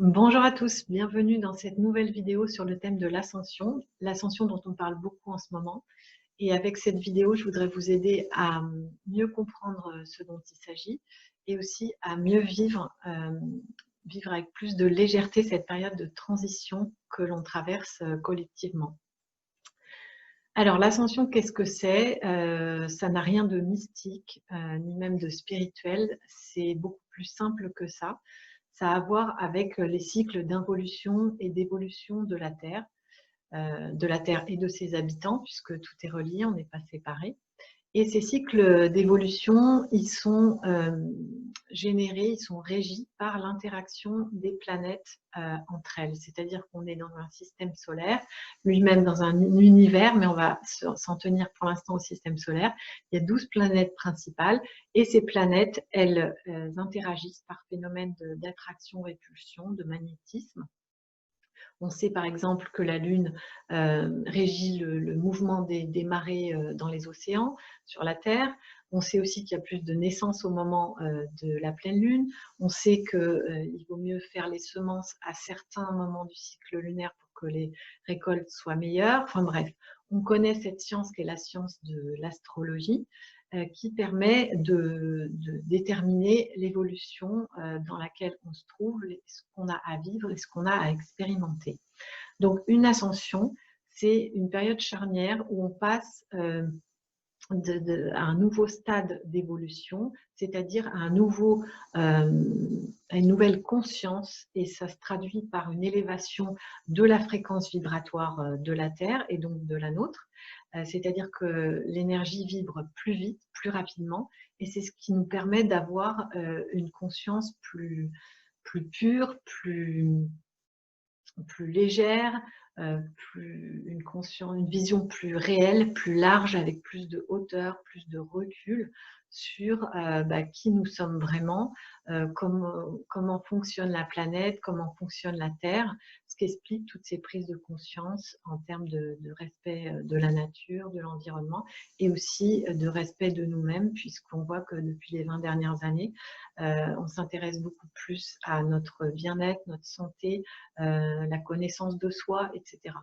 Bonjour à tous, bienvenue dans cette nouvelle vidéo sur le thème de l'ascension dont on parle beaucoup en ce moment. Et avec cette vidéo, je voudrais vous aider à mieux comprendre ce dont il s'agit et aussi à mieux vivre avec plus de légèreté cette période de transition que l'on traverse collectivement. Alors l'ascension, qu'est-ce que c'est? Ça n'a rien de mystique, ni même de spirituel, c'est beaucoup plus simple que ça. Ça a à voir avec les cycles d'involution et d'évolution de la Terre et de ses habitants, puisque tout est relié, on n'est pas séparés. Et ces cycles d'évolution, ils sont générés, ils sont régis par l'interaction des planètes entre elles. C'est-à-dire qu'on est dans un système solaire, lui-même dans un univers, mais on va s'en tenir pour l'instant au système solaire. Il y a 12 planètes principales et ces planètes, elles interagissent par phénomène d'attraction-répulsion, de magnétisme. On sait par exemple que la Lune régit le mouvement des marées dans les océans, sur la Terre. On sait aussi qu'il y a plus de naissances au moment de la pleine Lune. On sait qu'il vaut mieux faire les semences à certains moments du cycle lunaire pour que les récoltes soient meilleures. Enfin bref, on connaît cette science qui est la science de l'astrologie, qui permet de déterminer l'évolution dans laquelle on se trouve, ce qu'on a à vivre et ce qu'on a à expérimenter. Donc une ascension, c'est une période charnière où on passe à un nouveau stade d'évolution, c'est-à-dire à à une nouvelle conscience, et ça se traduit par une élévation de la fréquence vibratoire de la Terre et donc de la nôtre. C'est-à-dire que l'énergie vibre plus vite, plus rapidement, et c'est ce qui nous permet d'avoir une conscience plus pure, plus légère, une vision plus réelle, plus large, avec plus de hauteur, plus de recul sur qui nous sommes vraiment, comment fonctionne la planète, comment fonctionne la Terre, ce qui explique toutes ces prises de conscience en termes de respect de la nature, de l'environnement et aussi de respect de nous-mêmes, puisqu'on voit que depuis les 20 dernières années, on s'intéresse beaucoup plus à notre bien-être, notre santé, la connaissance de soi, etc.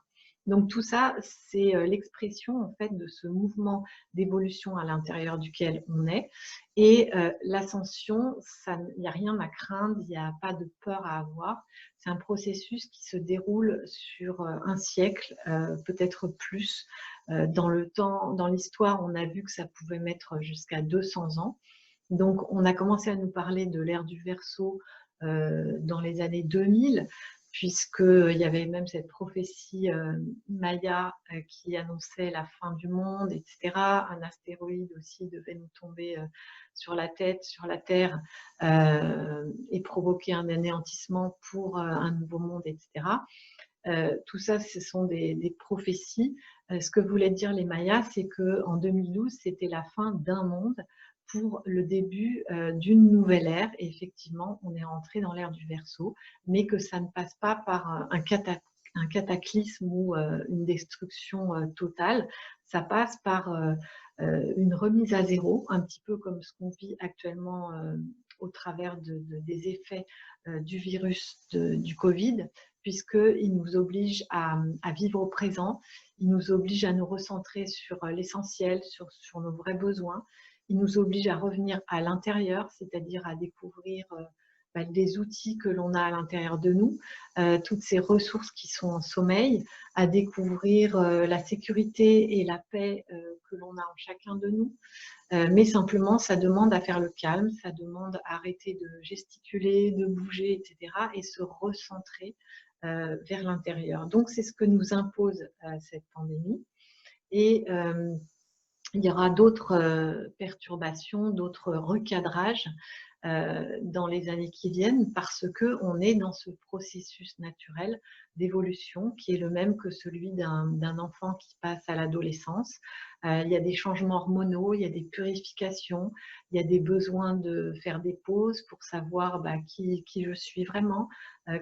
Donc tout ça, c'est l'expression en fait de ce mouvement d'évolution à l'intérieur duquel on est. Et l'ascension, il n'y a rien à craindre, il n'y a pas de peur à avoir. C'est un processus qui se déroule sur un siècle, peut-être plus. Dans le temps, dans l'histoire, on a vu que ça pouvait mettre jusqu'à 200 ans. Donc on a commencé à nous parler de l'ère du Verseau dans les années 2000, puisqu'il y avait même cette prophétie Maya qui annonçait la fin du monde, etc. Un astéroïde aussi devait nous tomber sur la tête, sur la Terre, et provoquer un anéantissement pour un nouveau monde, etc. Tout ça, ce sont des prophéties. Ce que voulaient dire les Mayas, c'est qu'en 2012, c'était la fin d'un monde pour le début d'une nouvelle ère. Et effectivement, on est rentré dans l'ère du Verseau, mais que ça ne passe pas par un cataclysme ou une destruction totale. Ça passe par une remise à zéro, un petit peu comme ce qu'on vit actuellement au travers des effets du virus du Covid, puisqu'il nous oblige à vivre au présent, il nous oblige à nous recentrer sur l'essentiel, sur nos vrais besoins, il nous oblige à revenir à l'intérieur, c'est-à-dire à découvrir des outils que l'on a à l'intérieur de nous, toutes ces ressources qui sont en sommeil, à découvrir la sécurité et la paix que l'on a en chacun de nous. Mais simplement, ça demande à faire le calme, ça demande à arrêter de gesticuler, de bouger, etc. et se recentrer vers l'intérieur. Donc, c'est ce que nous impose cette pandémie. Et il y aura d'autres perturbations, d'autres recadrages dans les années qui viennent parce qu'on est dans ce processus naturel d'évolution qui est le même que celui d'un enfant qui passe à l'adolescence. Il y a des changements hormonaux, il y a des purifications, il y a des besoins de faire des pauses pour savoir qui je suis vraiment,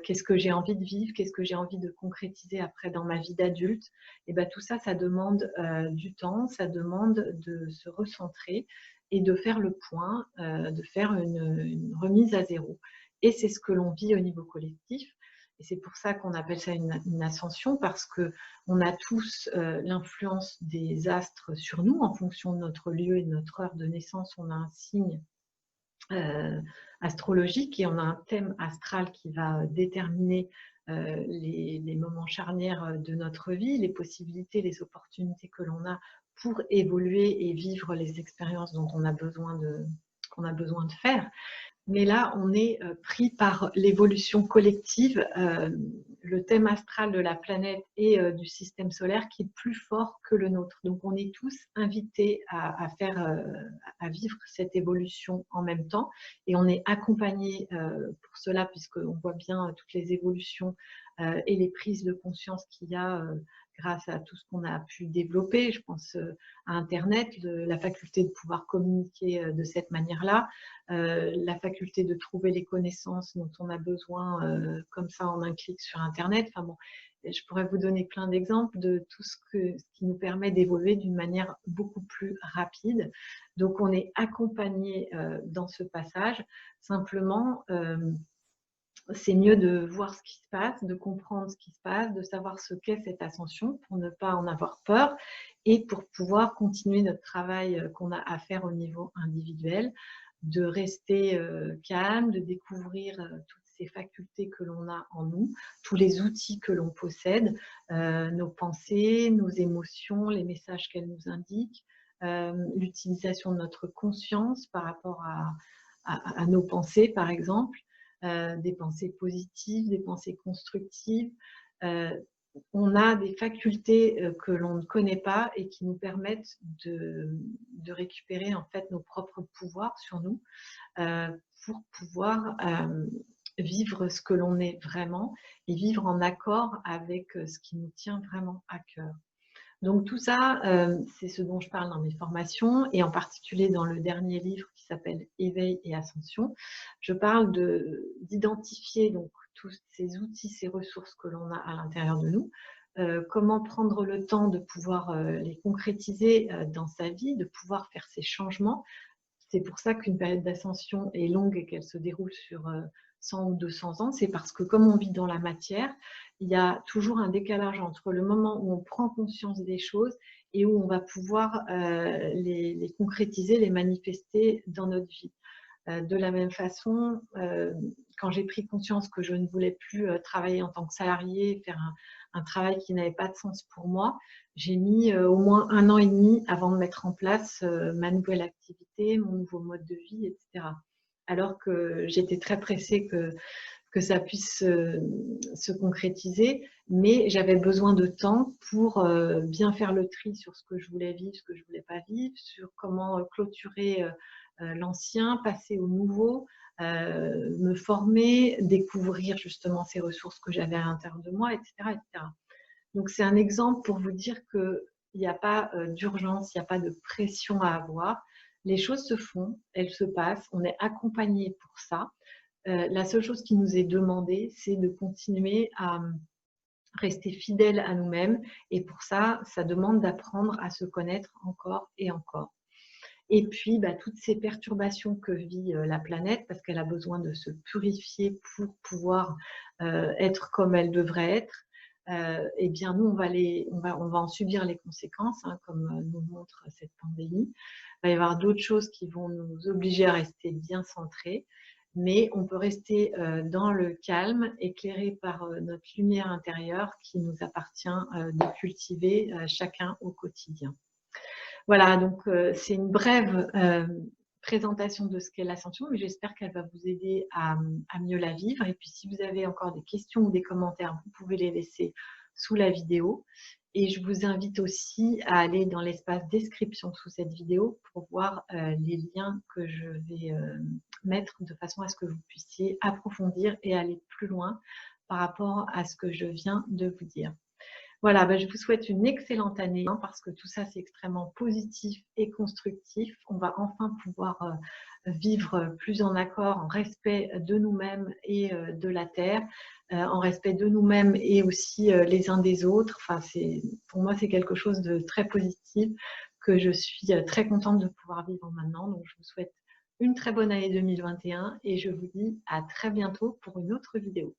qu'est-ce que j'ai envie de vivre, qu'est-ce que j'ai envie de concrétiser après dans ma vie d'adulte. Et tout ça, ça demande du temps, ça demande de se recentrer et de faire le point, de faire une remise à zéro. et c'est ce que l'on vit au niveau collectif. Et c'est pour ça qu'on appelle ça une ascension, parce qu'on a tous l'influence des astres sur nous en fonction de notre lieu et de notre heure de naissance. On a un signe astrologique et on a un thème astral qui va déterminer les moments charnières de notre vie, les possibilités, les opportunités que l'on a pour évoluer et vivre les expériences dont on a besoin de faire. Mais là, on est pris par l'évolution collective, le thème astral de la planète et du système solaire qui est plus fort que le nôtre. Donc, on est tous invités à vivre cette évolution en même temps, et on est accompagnés pour cela, puisqu'on voit bien toutes les évolutions et les prises de conscience qu'il y a grâce à tout ce qu'on a pu développer. Je pense à Internet, la faculté de pouvoir communiquer de cette manière-là, la faculté de trouver les connaissances dont on a besoin comme ça en un clic sur Internet. Enfin bon, je pourrais vous donner plein d'exemples de tout ce qui nous permet d'évoluer d'une manière beaucoup plus rapide. Donc on est accompagné dans ce passage. Simplement, c'est mieux de voir ce qui se passe, de comprendre ce qui se passe, de savoir ce qu'est cette ascension pour ne pas en avoir peur et pour pouvoir continuer notre travail qu'on a à faire au niveau individuel, de rester calme, de découvrir toutes ces facultés que l'on a en nous, tous les outils que l'on possède, nos pensées, nos émotions, les messages qu'elles nous indiquent, l'utilisation de notre conscience par rapport à nos pensées, par exemple. Des pensées positives, des pensées constructives. On a des facultés que l'on ne connaît pas et qui nous permettent de récupérer en fait nos propres pouvoirs sur nous pour pouvoir vivre ce que l'on est vraiment et vivre en accord avec ce qui nous tient vraiment à cœur. Donc tout ça, c'est ce dont je parle dans mes formations et en particulier dans le dernier livre qui s'appelle Éveil et Ascension. Je parle d'identifier donc tous ces outils, ces ressources que l'on a à l'intérieur de nous, comment prendre le temps de pouvoir les concrétiser dans sa vie, de pouvoir faire ces changements. C'est pour ça qu'une période d'ascension est longue et qu'elle se déroule sur 100 ou 200 ans. C'est parce que comme on vit dans la matière, il y a toujours un décalage entre le moment où on prend conscience des choses et où on va pouvoir les concrétiser, les manifester dans notre vie. De la même façon, quand j'ai pris conscience que je ne voulais plus travailler en tant que salarié, faire un travail qui n'avait pas de sens pour moi, j'ai mis au moins 1 an et demi avant de mettre en place ma nouvelle activité, mon nouveau mode de vie, etc. Alors que j'étais très pressée que ça puisse se concrétiser, mais j'avais besoin de temps pour bien faire le tri sur ce que je voulais vivre, ce que je ne voulais pas vivre, sur comment clôturer l'ancien, passer au nouveau, me former, découvrir justement ces ressources que j'avais à l'intérieur de moi, etc., etc. Donc c'est un exemple pour vous dire qu'il n'y a pas d'urgence, il n'y a pas de pression à avoir. Les choses se font, elles se passent, on est accompagné pour ça. La seule chose qui nous est demandée, c'est de continuer à rester fidèle à nous-mêmes. Et pour ça, ça demande d'apprendre à se connaître encore et encore. Et puis, toutes ces perturbations que vit la planète, parce qu'elle a besoin de se purifier pour pouvoir être comme elle devrait être, eh bien, nous, on va en subir les conséquences, hein, comme nous montre cette pandémie. Il va y avoir d'autres choses qui vont nous obliger à rester bien centrés, mais on peut rester dans le calme, éclairé par notre lumière intérieure qui nous appartient de cultiver chacun au quotidien. Voilà, donc c'est une brève présentation de ce qu'est l'ascension, mais j'espère qu'elle va vous aider à mieux la vivre. Et puis, si vous avez encore des questions ou des commentaires, vous pouvez les laisser sous la vidéo. Et je vous invite aussi à aller dans l'espace description sous cette vidéo pour voir les liens que je vais mettre de façon à ce que vous puissiez approfondir et aller plus loin par rapport à ce que je viens de vous dire. Voilà, je vous souhaite une excellente année parce que tout ça, c'est extrêmement positif et constructif. On va enfin pouvoir vivre plus en accord, en respect de nous-mêmes et de la Terre, en respect de nous-mêmes et aussi les uns des autres. Enfin, pour moi, c'est quelque chose de très positif que je suis très contente de pouvoir vivre maintenant. Donc, je vous souhaite une très bonne année 2021 et je vous dis à très bientôt pour une autre vidéo.